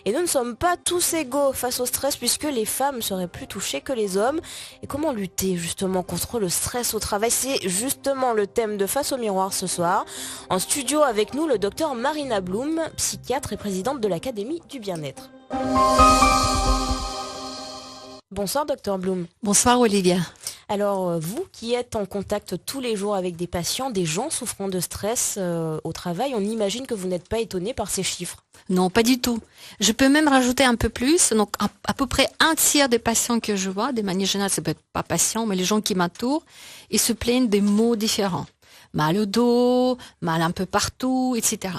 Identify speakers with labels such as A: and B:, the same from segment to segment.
A: Et nous ne sommes pas tous égaux face au stress puisque les femmes seraient plus touchées que les hommes. Et comment lutter justement contre le stress au travail? C'est justement le thème de Face au miroir ce soir. En studio avec nous, le docteur Marina Blum, psychiatre et présidente de l'Académie du bien-être. Bonsoir docteur Blum.
B: Bonsoir Olivia.
A: Alors vous qui êtes en contact tous les jours avec des patients, des gens souffrant de stress au travail, on imagine que vous n'êtes pas étonné par ces chiffres.
B: Non, pas du tout. Je peux même rajouter un peu plus. Donc à peu près un tiers des patients que je vois, de manière générale, ça peut être pas patients, mais les gens qui m'entourent, ils se plaignent des maux différents. Mal au dos, mal un peu partout, etc.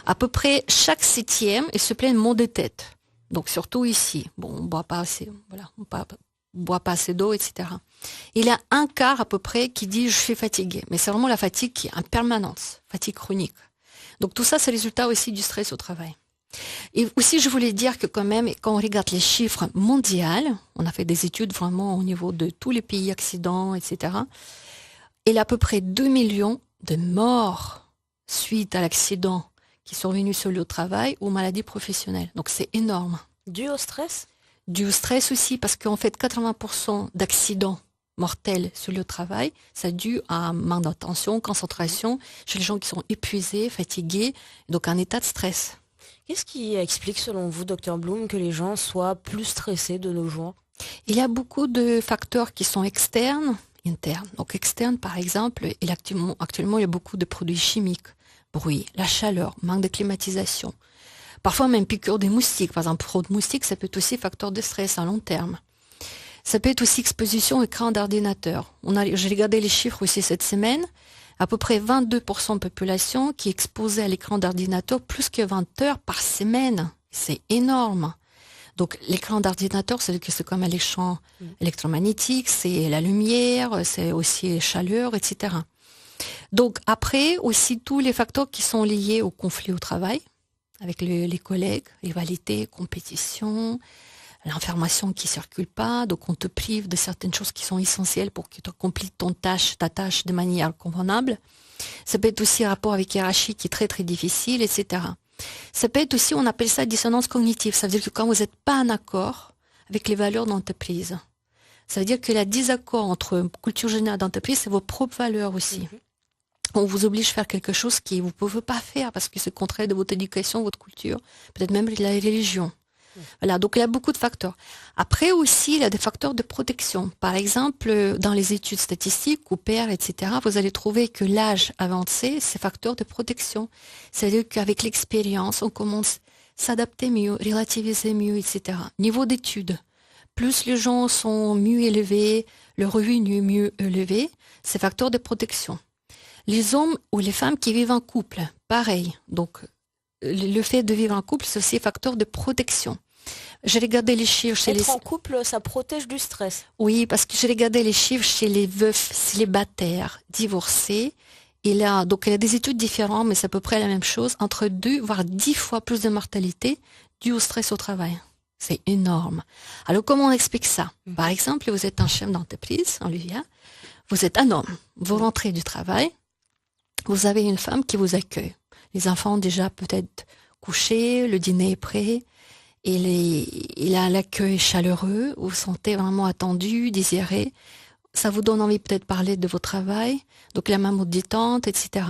B: À peu près chaque septième, ils se plaignent de maux de tête. Donc surtout ici, bon, on boit pas assez, voilà, on boit pas assez d'eau, etc. Il y a un quart à peu près qui dit je suis fatigué, mais c'est vraiment la fatigue qui est en permanence, fatigue chronique. Donc tout ça, c'est le résultat aussi du stress au travail. Et aussi, je voulais dire que quand même, quand on regarde les chiffres mondiaux, on a fait des études vraiment au niveau de tous les pays accidents, etc. Il y a à peu près 2 millions de morts suite à l'accident qui sont venus sur le travail ou maladies professionnelles. Donc c'est énorme.
A: Dû au stress?
B: Dû au stress aussi, parce qu'en fait 80% d'accidents mortels sur le travail, c'est dû à un manque d'attention, concentration, chez les gens qui sont épuisés, fatigués, donc un état de stress.
A: Qu'est-ce qui explique selon vous, docteur Blum, que les gens soient plus stressés de nos jours?
B: Il y a beaucoup de facteurs qui sont externes, internes. Donc externes, par exemple, actuellement il y a beaucoup de produits chimiques. Bruit, la chaleur, manque de climatisation. Parfois même piqûre des moustiques. Par exemple, trop de moustiques, ça peut être aussi facteur de stress à long terme. Ça peut être aussi exposition au écran d'ordinateur. J'ai regardé les chiffres aussi cette semaine. À peu près 22% de population qui est exposée à l'écran d'ordinateur plus que 20 heures par semaine. C'est énorme. Donc l'écran d'ordinateur, c'est comme un champ électromagnétique, c'est la lumière, c'est aussi la chaleur, etc. Donc après, aussi tous les facteurs qui sont liés au conflit au travail, avec les collègues, rivalité, compétition, l'information qui circule pas, donc on te prive de certaines choses qui sont essentielles pour que tu accomplisses ta tâche de manière convenable. Ça peut être aussi un rapport avec hiérarchie qui est très très difficile, etc. Ça peut être aussi, on appelle ça dissonance cognitive, ça veut dire que quand vous n'êtes pas en accord avec les valeurs d'entreprise, ça veut dire qu'il y a désaccord entre culture générale d'entreprise et vos propres valeurs aussi. On vous oblige à faire quelque chose que vous ne pouvez pas faire parce que c'est contraire de votre éducation, votre culture, peut-être même de la religion. Voilà, donc il y a beaucoup de facteurs. Après aussi, il y a des facteurs de protection. Par exemple, dans les études statistiques, Cooper, etc., vous allez trouver que l'âge avancé, c'est facteur de protection. C'est-à-dire qu'avec l'expérience, on commence à s'adapter mieux, relativiser mieux, etc. Niveau d'études, plus les gens sont mieux élevés, le revenu mieux élevé, c'est facteur de protection. Les hommes ou les femmes qui vivent en couple, pareil. Donc, le fait de vivre en couple, c'est aussi un facteur de protection. J'ai regardé les chiffres chez
A: Être en couple, ça protège du stress.
B: Oui, parce que j'ai regardé les chiffres chez les veufs célibataires, divorcés. Donc, il y a des études différentes, mais c'est à peu près la même chose. Entre 2, voire 10 fois plus de mortalité due au stress au travail. C'est énorme. Alors, comment on explique ça? Par exemple, vous êtes un chef d'entreprise, Olivia. Vous êtes un homme. Vous rentrez du travail. Vous avez une femme qui vous accueille. Les enfants déjà peut-être couchés, le dîner est prêt, il a l'accueil chaleureux, vous vous sentez vraiment attendu, désiré. Ça vous donne envie peut-être de parler de votre travail, donc la même détente, etc.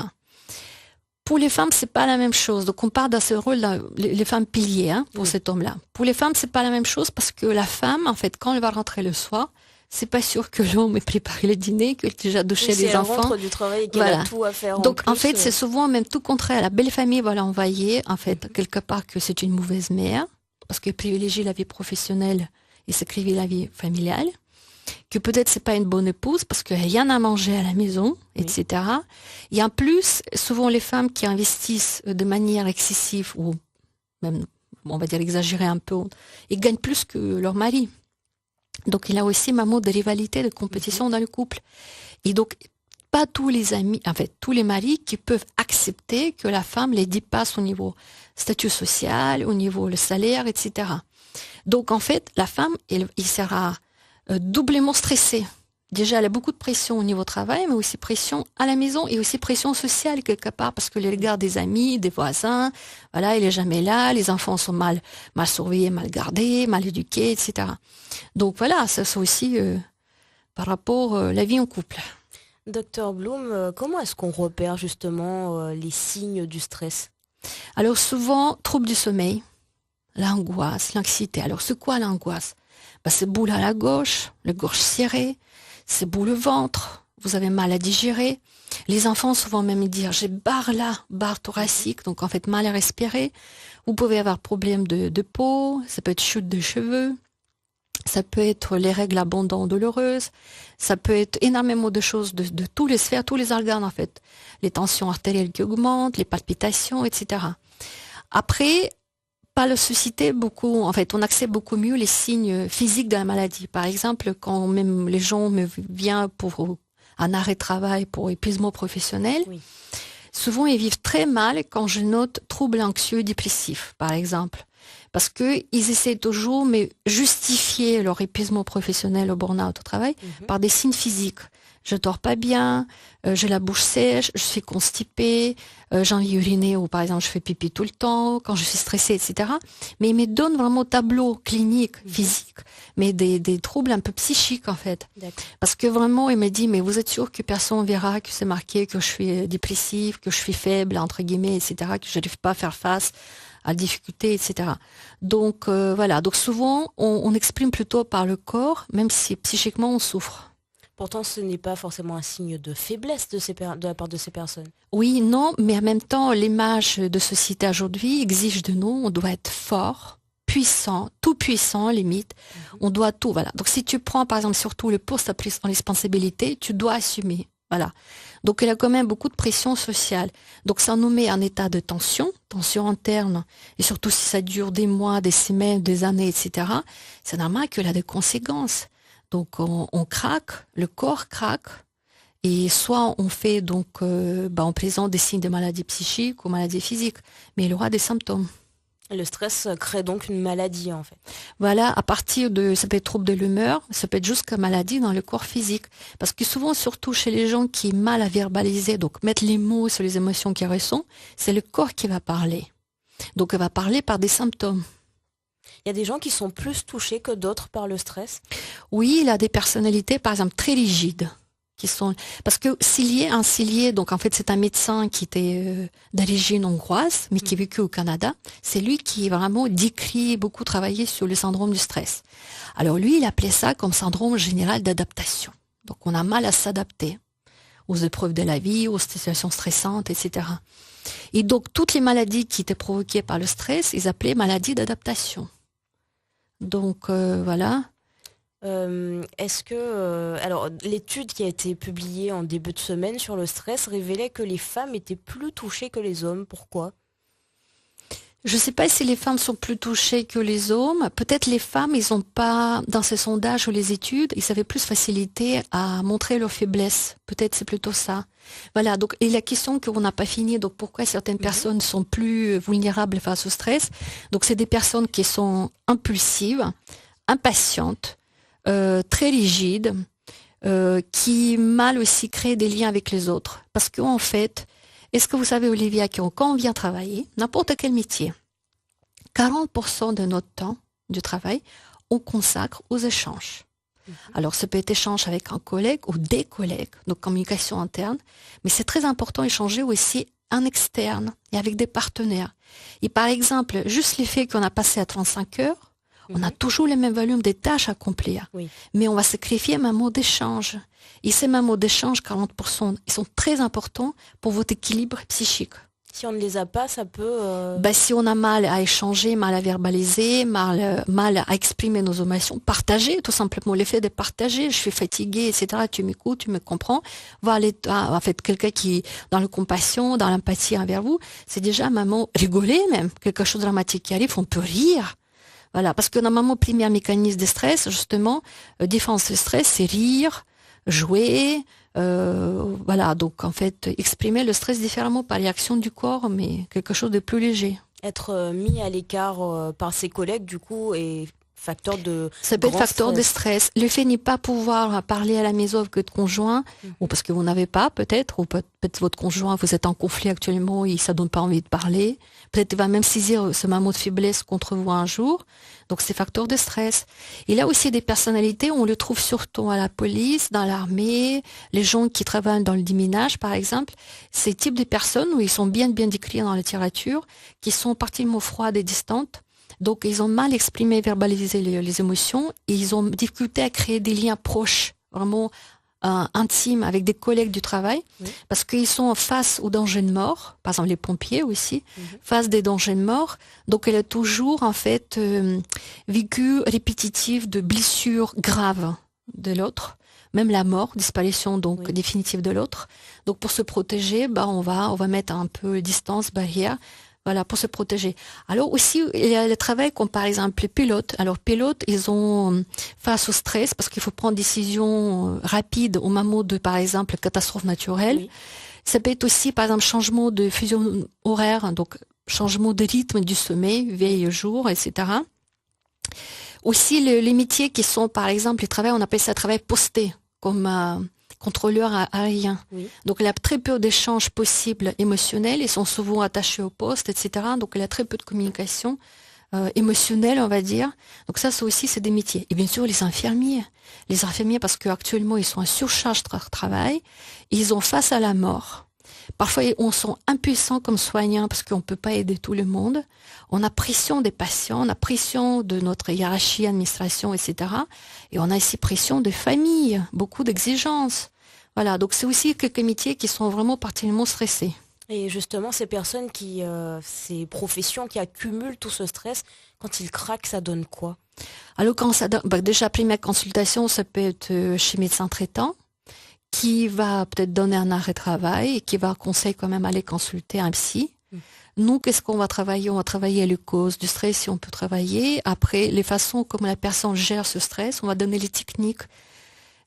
B: Pour les femmes, c'est pas la même chose. Donc on part dans ce rôle, les femmes piliers pour cet homme-là. Pour les femmes, c'est pas la même chose parce que la femme, en fait, quand elle va rentrer le soir, c'est pas sûr que l'homme ait préparé le dîner, qu'il ait déjà douché les enfants.
A: Elle rentre du travail et qu'elle a tout à faire.
B: Donc en fait, c'est souvent même tout contraire. La belle famille va l'envoyer, en fait, quelque part que c'est une mauvaise mère, parce qu'elle privilégie la vie professionnelle et sacrifie la vie familiale, que peut-être c'est pas une bonne épouse parce qu'il n'y a rien à manger à la maison, etc. Et en plus, souvent les femmes qui investissent de manière excessive ou même, on va dire exagérée un peu, ils gagnent plus que leur mari. Donc il y a aussi un mot de rivalité, de compétition dans le couple. Et donc, pas tous les amis, en fait, tous les maris qui peuvent accepter que la femme les dépasse au niveau statut social, au niveau le salaire, etc. Donc en fait, la femme, il sera doublement stressée Déjà, elle a beaucoup de pression au niveau travail, mais aussi pression à la maison et aussi pression sociale quelque part, parce que les regards des amis, des voisins, voilà, il est jamais là, les enfants sont mal surveillés, mal gardés, mal éduqués, etc. Donc voilà, ça c'est aussi par rapport à la vie en couple.
A: Docteur Bloom, comment est-ce qu'on repère justement les signes du stress?
B: Alors souvent, trouble du sommeil, l'angoisse, l'anxiété. Alors c'est quoi l'angoisse? C'est boule à la gauche, le gorge serrée, c'est boule au ventre, vous avez mal à digérer. Les enfants souvent même dire j'ai barre là, barre thoracique, donc en fait mal à respirer. Vous pouvez avoir problème de peau, ça peut être chute de cheveux, ça peut être les règles abondantes douloureuses, ça peut être énormément de choses de tous les sphères, tous les organes en fait. Les tensions artérielles qui augmentent, les palpitations, etc. Après, pas le susciter beaucoup, en fait, on accepte beaucoup mieux les signes physiques de la maladie. Par exemple, quand même les gens me viennent pour un arrêt de travail, pour épuisement professionnel,
A: Oui.
B: souvent ils vivent très mal quand je note troubles anxieux dépressifs, par exemple. Parce que ils essaient toujours mais justifier leur épuisement professionnel au burn-out au travail par des signes physiques. Je dors pas bien, j'ai la bouche sèche, je suis constipée, j'ai envie d'uriner ou par exemple je fais pipi tout le temps, quand je suis stressée, etc. Mais ils me donnent vraiment au tableau clinique, physique, mais des troubles un peu psychiques en fait.
A: D'accord.
B: Parce que vraiment, il me dit, mais vous êtes sûr que personne verra que c'est marqué que je suis dépressive, que je suis faible, entre guillemets, etc., que je n'arrive pas à faire face à la difficulté, etc. Donc voilà, donc souvent, on exprime plutôt par le corps, même si psychiquement on souffre.
A: Pourtant, ce n'est pas forcément un signe de faiblesse de la part de ces personnes.
B: Oui, non, mais en même temps, l'image de société aujourd'hui exige de nous, on doit être fort, puissant, tout puissant, limite. On doit tout, voilà. Donc, si tu prends, par exemple, surtout le poste en responsabilité, tu dois assumer, voilà. Donc, il y a quand même beaucoup de pression sociale. Donc, ça nous met en état de tension interne, et surtout si ça dure des mois, des semaines, des années, etc. C'est normal qu'il y a des conséquences. Donc, on craque, le corps craque. Et soit on fait donc, on présente des signes de maladie psychique ou maladie physique, mais il aura des symptômes.
A: Le stress crée donc une maladie en fait.
B: Voilà, à partir de, ça peut être trouble de l'humeur, ça peut être jusqu'à maladie dans le corps physique. Parce que souvent, surtout chez les gens qui ont mal à verbaliser, donc mettre les mots sur les émotions qu'ils ressentent, c'est le corps qui va parler. Donc, il va parler par des symptômes.
A: Il y a des gens qui sont plus touchés que d'autres par le stress.
B: Oui, il a des personnalités, par exemple, très rigides. Parce que Cillier, donc en fait c'est un médecin qui était d'origine hongroise mais qui a vécu au Canada. C'est lui qui vraiment décrit beaucoup travaillé sur le syndrome du stress. Alors lui, il appelait ça comme syndrome général d'adaptation. Donc on a mal à s'adapter aux épreuves de la vie, aux situations stressantes, etc. Et donc toutes les maladies qui étaient provoquées par le stress, ils appelaient maladies d'adaptation. Donc voilà.
A: Est-ce que alors l'étude qui a été publiée en début de semaine sur le stress révélait que les femmes étaient plus touchées que les hommes. Pourquoi?
B: Je ne sais pas si les femmes sont plus touchées que les hommes. Peut-être les femmes, ils n'ont pas, dans ces sondages ou les études, ils avaient plus facilité à montrer leurs faiblesses. Peut-être c'est plutôt ça. Voilà, donc, et la question qu'on n'a pas fini, donc pourquoi certaines personnes sont plus vulnérables face au stress? Donc c'est des personnes qui sont impulsives, impatientes, très rigides, qui mal aussi créent des liens avec les autres. Parce qu'en fait, est-ce que vous savez, Olivia, quand on vient travailler, n'importe quel métier, 40% de notre temps du travail, on consacre aux échanges. Alors, ça peut être échange avec un collègue ou des collègues, donc communication interne, mais c'est très important d'échanger aussi en externe et avec des partenaires. Et par exemple, juste l'effet qu'on a passé à 35 heures, on a toujours le même volume des tâches à accomplir, mais on va sacrifier un mot d'échange. Et ces mots d'échange, 40%, ils sont très importants pour votre équilibre psychique.
A: Si on ne les a pas, ça peut...
B: Si on a mal à échanger, mal à verbaliser, mal à exprimer nos émotions, partager, tout simplement, l'effet de partager, je suis fatiguée, etc., tu m'écoutes, tu me comprends, voir l'état, en fait, quelqu'un qui, dans la compassion, dans l'empathie envers vous, c'est déjà un moment rigoler même, quelque chose de dramatique qui arrive, on peut rire. Voilà, parce que normalement, le premier mécanisme de stress, justement, défense du stress, c'est rire, jouer, voilà, donc en fait, exprimer le stress différemment par réaction du corps, mais quelque chose de plus léger.
A: Être mis à l'écart par ses collègues, du coup, et facteur de
B: Ça peut être
A: grand
B: facteur de stress. Le fait de ne pas pouvoir parler à la maison avec votre conjoint, ou parce que vous n'avez pas peut-être, ou peut-être votre conjoint, vous êtes en conflit actuellement et ça donne pas envie de parler. Peut-être il va même saisir ce moment de faiblesse contre vous un jour. Donc c'est facteur de stress. Il y a aussi des personnalités, on le trouve surtout à la police, dans l'armée, les gens qui travaillent dans le déminage par exemple. Ces types de personnes, où ils sont bien décrits dans la littérature, qui sont particulièrement froides et distantes. Donc, ils ont mal exprimé, verbalisé les émotions et ils ont difficulté à créer des liens proches, vraiment intimes avec des collègues du travail, parce qu'ils sont face aux dangers de mort, par exemple les pompiers aussi, face des dangers de mort. Donc, elle a toujours, en fait, vécu répétitif de blessures graves de l'autre, même la mort, disparition donc définitive de l'autre. Donc, pour se protéger, on va mettre un peu distance, barrière. Voilà, pour se protéger. Alors aussi, il y a le travail comme par exemple les pilotes. Alors, pilotes, ils ont face au stress parce qu'il faut prendre des décisions rapides au moment de, par exemple, catastrophe naturelle. Oui. Ça peut être aussi, par exemple, changement de fusion horaire, donc changement de rythme du sommeil, veille, jour, etc. Aussi, les métiers qui sont, par exemple, les travails, on appelle ça travail posté, comme contrôleur aérien. Oui. Donc, il y a très peu d'échanges possibles émotionnels. Ils sont souvent attachés au poste, etc. Donc, il y a très peu de communication émotionnelle, on va dire. Donc, ça, c'est des métiers. Et bien sûr, les infirmiers. Les infirmiers, parce qu'actuellement, ils sont en surcharge de travail. Ils ont face à la mort. Parfois, on sont impuissants comme soignants parce qu'on ne peut pas aider tout le monde. On a pression des patients, on a pression de notre hiérarchie, administration, etc. Et on a ici pression des familles, beaucoup d'exigences. Voilà, donc c'est aussi quelques métiers qui sont vraiment particulièrement stressés.
A: Et justement, ces personnes ces professions qui accumulent tout ce stress, quand ils craquent, ça donne quoi?
B: Alors, quand ça donne, déjà, première consultation, ça peut être chez médecin traitant, qui va peut-être donner un arrêt de travail et qui va conseiller quand même aller consulter un psy. Nous, qu'est-ce qu'on va travailler? On va travailler les causes du stress si on peut travailler. Après, les façons comme la personne gère ce stress, on va donner les techniques.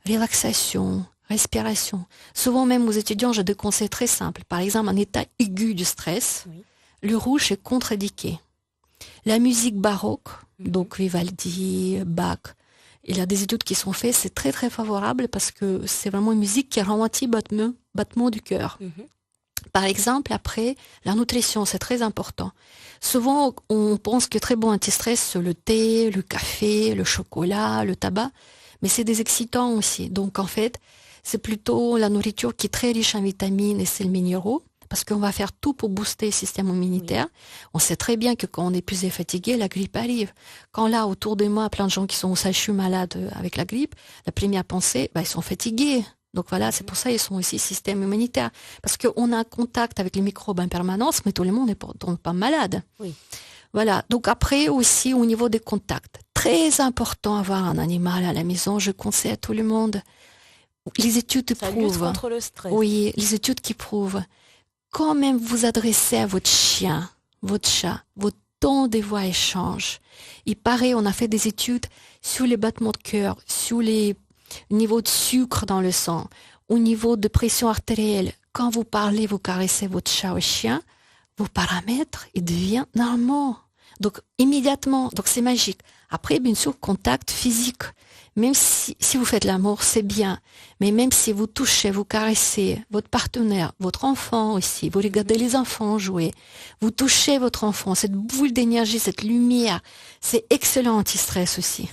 B: Relaxation, respiration. Souvent même aux étudiants, j'ai des conseils très simples. Par exemple, un état aigu du stress, le rouge est contre-indiqué. La musique baroque, donc Vivaldi, Bach, il y a des études qui sont faites, c'est très très favorable parce que c'est vraiment une musique qui ralentit le battement du cœur. Par exemple, après, la nutrition, c'est très important. Souvent, on pense que très bon anti-stress, c'est le thé, le café, le chocolat, le tabac, mais c'est des excitants aussi. Donc en fait, c'est plutôt la nourriture qui est très riche en vitamines et sels minéraux, parce qu'on va faire tout pour booster le système immunitaire. On sait très bien que quand on est épuisé et fatigué, la grippe arrive. Quand là, autour de moi, plein de gens qui sont je suis malade avec la grippe, la première pensée, ils sont fatigués. Donc voilà, c'est pour ça qu'ils sont aussi système immunitaire. Parce qu'on a un contact avec les microbes en permanence, mais tout le monde n'est pourtant pas malade. Oui. Voilà. Donc après aussi, au niveau des contacts, très important avoir un animal à la maison. Je conseille à tout le monde. Les études
A: ça
B: prouvent.
A: Lutte contre le stress.
B: Oui, les études qui prouvent. Quand même vous adressez à votre chien, votre chat, votre ton de voix échange. Il paraît, on a fait des études sur les battements de cœur, sur les niveaux de sucre dans le sang, au niveau de pression artérielle. Quand vous parlez, vous caressez votre chat ou chien, vos paramètres, ils deviennent normaux. Donc, immédiatement, donc c'est magique. Après, bien sûr, contact physique. Même si vous faites l'amour, c'est bien. Mais même si vous touchez, vous caressez votre partenaire, votre enfant aussi, vous regardez les enfants jouer, vous touchez votre enfant, cette boule d'énergie, cette lumière, c'est excellent anti-stress aussi.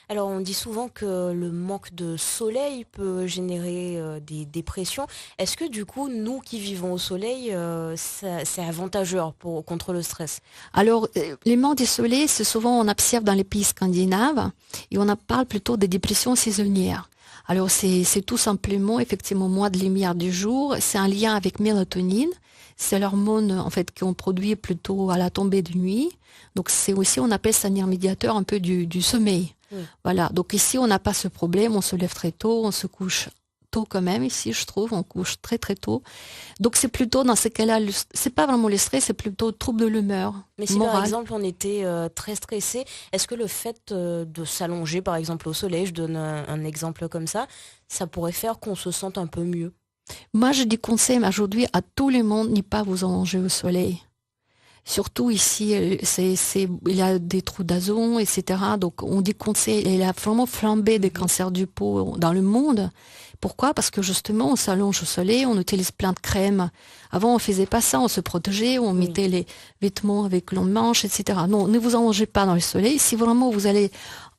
A: Alors on dit souvent que le manque de soleil peut générer des dépressions. Est-ce que du coup, nous qui vivons au soleil, c'est avantageux contre le stress?
B: Alors, les manques de soleil, c'est souvent on observe dans les pays scandinaves et on parle plutôt des dépressions saisonnières. Alors c'est tout simplement effectivement moins de lumière du jour, c'est un lien avec mélatonine. C'est l'hormone en fait qu'on produit plutôt à la tombée de nuit. Donc c'est aussi, on appelle ça un médiateur un peu du sommeil. Oui. Voilà. Donc ici on n'a pas ce problème, on se lève très tôt, on se couche tôt quand même ici je trouve, on couche très très tôt. Donc c'est plutôt dans ces cas-là, c'est pas vraiment le stress, c'est plutôt le trouble de l'humeur.
A: Mais si par exemple on était très stressé, est-ce que le fait de s'allonger par exemple au soleil, je donne un exemple comme ça pourrait faire qu'on se sente un peu mieux?
B: Moi, je dis conseil aujourd'hui à tout le monde, n'y pas vous allonger au soleil. Surtout ici, il y a des trous d'ozone, etc. Donc on dit il a vraiment flambé des cancers du peau dans le monde. Pourquoi? Parce que justement, on s'allonge au soleil, on utilise plein de crèmes. Avant, on faisait pas ça, on se protégeait, on mettait les vêtements avec longues manches, etc. Non, ne vous allongez pas dans le soleil. Si vraiment vous allez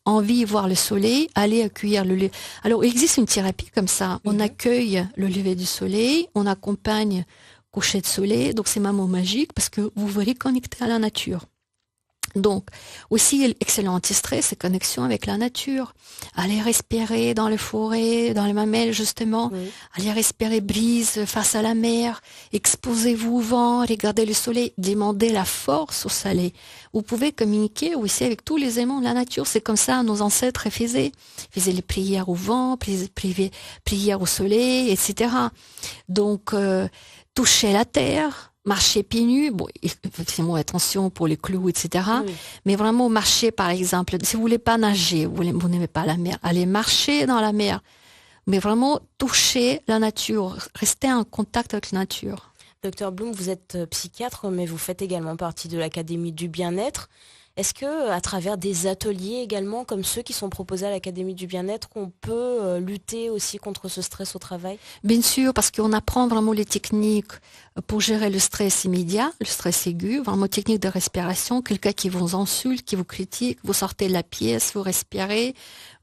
B: envie de voir le soleil, allez accueillir le lever. Alors, il existe une thérapie comme ça. On accueille le lever du soleil, on accompagne coucher de soleil. Donc, c'est un mot magique parce que vous vous reconnectez à la nature. Donc, aussi, excellent anti-stress, c'est connexion avec la nature. Allez respirer dans les forêts, dans les mamelles, justement. Allez respirer brise face à la mer. Exposez-vous au vent, regardez le soleil, demandez la force au soleil. Vous pouvez communiquer aussi avec tous les aimants de la nature. C'est comme ça nos ancêtres faisaient. Ils faisaient les prières au vent, prières au soleil, etc. Donc, touchez la terre. Marcher pieds nus, bon, effectivement, attention pour les clous, etc. Mais vraiment marcher, par exemple, si vous voulez pas nager, vous n'aimez pas la mer, allez marcher dans la mer. Mais vraiment toucher la nature, rester en contact avec la nature.
A: Docteur Blum, vous êtes psychiatre, mais vous faites également partie de l'Académie du bien-être. Est-ce que, à travers des ateliers également, comme ceux qui sont proposés à l'Académie du bien-être, on peut lutter aussi contre ce stress au travail?
B: Bien sûr, parce qu'on apprend vraiment les techniques pour gérer le stress immédiat, le stress aigu, vraiment technique de respiration. Quelqu'un qui vous insulte, qui vous critique, vous sortez de la pièce, vous respirez,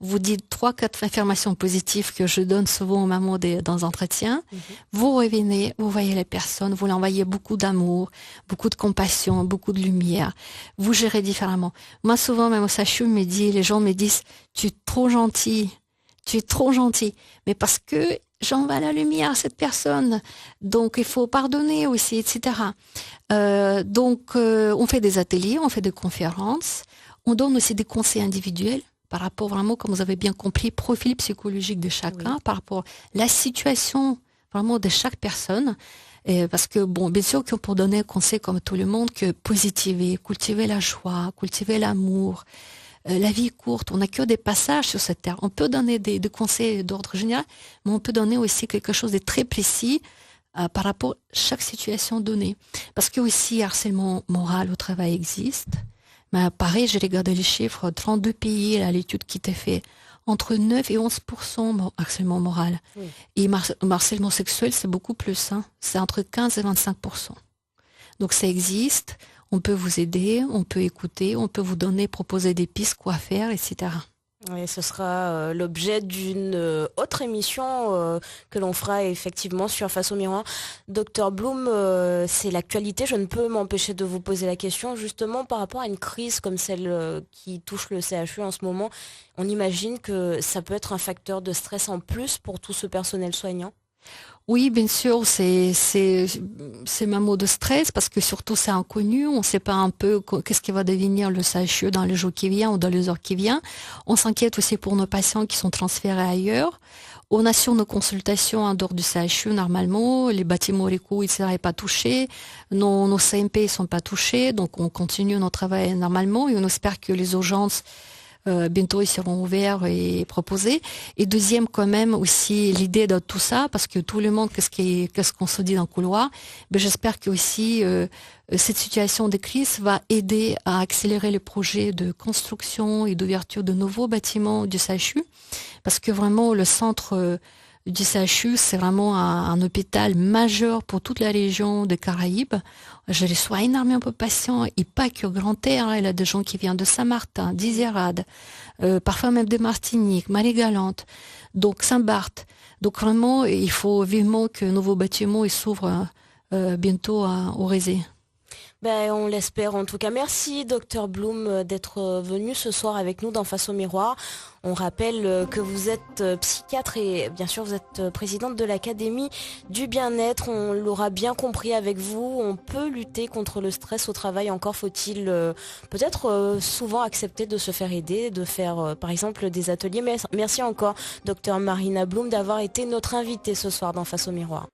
B: vous dites 3-4 affirmations positives que je donne souvent aux mamans dans les entretiens. Vous revenez, vous voyez les personnes, vous l'envoyez beaucoup d'amour, beaucoup de compassion, beaucoup de lumière. Vous gérez différemment. Moi, souvent, même au CHU, les gens me disent, tu es trop gentil. Tu es trop gentil. Mais parce que j'envoie la lumière à cette personne. Donc, il faut pardonner aussi, etc. On fait des ateliers, on fait des conférences. On donne aussi des conseils individuels par rapport vraiment, comme vous avez bien compris, profil psychologique de chacun, par rapport à la situation vraiment de chaque personne. Parce que, bon, bien sûr que pour donner un conseil comme tout le monde, que positiver, cultiver la joie, cultiver l'amour. La vie est courte, on n'a que des passages sur cette terre. On peut donner des conseils d'ordre général, mais on peut donner aussi quelque chose de très précis par rapport à chaque situation donnée. Parce que aussi, harcèlement moral au travail existe. Mais pareil, j'ai regardé les chiffres, 32 pays, là, l'étude qui était faite, entre 9 et 11% harcèlement moral. Et harcèlement sexuel, c'est beaucoup plus. C'est entre 15 et 25%. Donc ça existe. On peut vous aider, on peut écouter, on peut vous donner, proposer des pistes, quoi faire, etc.
A: Oui, ce sera l'objet d'une autre émission que l'on fera effectivement sur Face au miroir. Docteur Blum, c'est l'actualité. Je ne peux m'empêcher de vous poser la question justement par rapport à une crise comme celle qui touche le CHU en ce moment. On imagine que ça peut être un facteur de stress en plus pour tout ce personnel soignant.
B: Oui, bien sûr, c'est un mot de stress parce que surtout c'est inconnu, on ne sait pas un peu qu'est-ce qui va devenir le CHU dans les jours qui viennent ou dans les heures qui viennent. On s'inquiète aussi pour nos patients qui sont transférés ailleurs. On assure nos consultations en dehors du CHU normalement, les bâtiments Rico, etc. n'est pas touchés, nos CMP ne sont pas touchés, donc on continue notre travail normalement et on espère que les urgences bientôt ils seront ouverts et proposés. Et deuxième quand même aussi l'idée de tout ça, parce que tout le monde, qu'est-ce qu'on se dit dans le couloir, ben j'espère que aussi cette situation de crise va aider à accélérer les projets de construction et d'ouverture de nouveaux bâtiments du CHU, parce que vraiment le centre du CHU, c'est vraiment un hôpital majeur pour toute la région des Caraïbes. Je reçois énormément de patients, et pas que au Grand Air, il y a des gens qui viennent de Saint-Martin, d'Iserade, parfois même de Martinique, Marie-Galante, donc Saint-Barth. Donc vraiment, il faut vivement que nouveaux bâtiments s'ouvrent bientôt au Rézé.
A: Ben, on l'espère en tout cas. Merci Docteur Blum d'être venu ce soir avec nous dans Face au miroir. On rappelle que vous êtes psychiatre et bien sûr vous êtes présidente de l'Académie du bien-être. On l'aura bien compris avec vous, on peut lutter contre le stress au travail. Encore faut-il peut-être souvent accepter de se faire aider, de faire par exemple des ateliers. Mais merci encore Docteur Marina Blum d'avoir été notre invitée ce soir dans Face au miroir.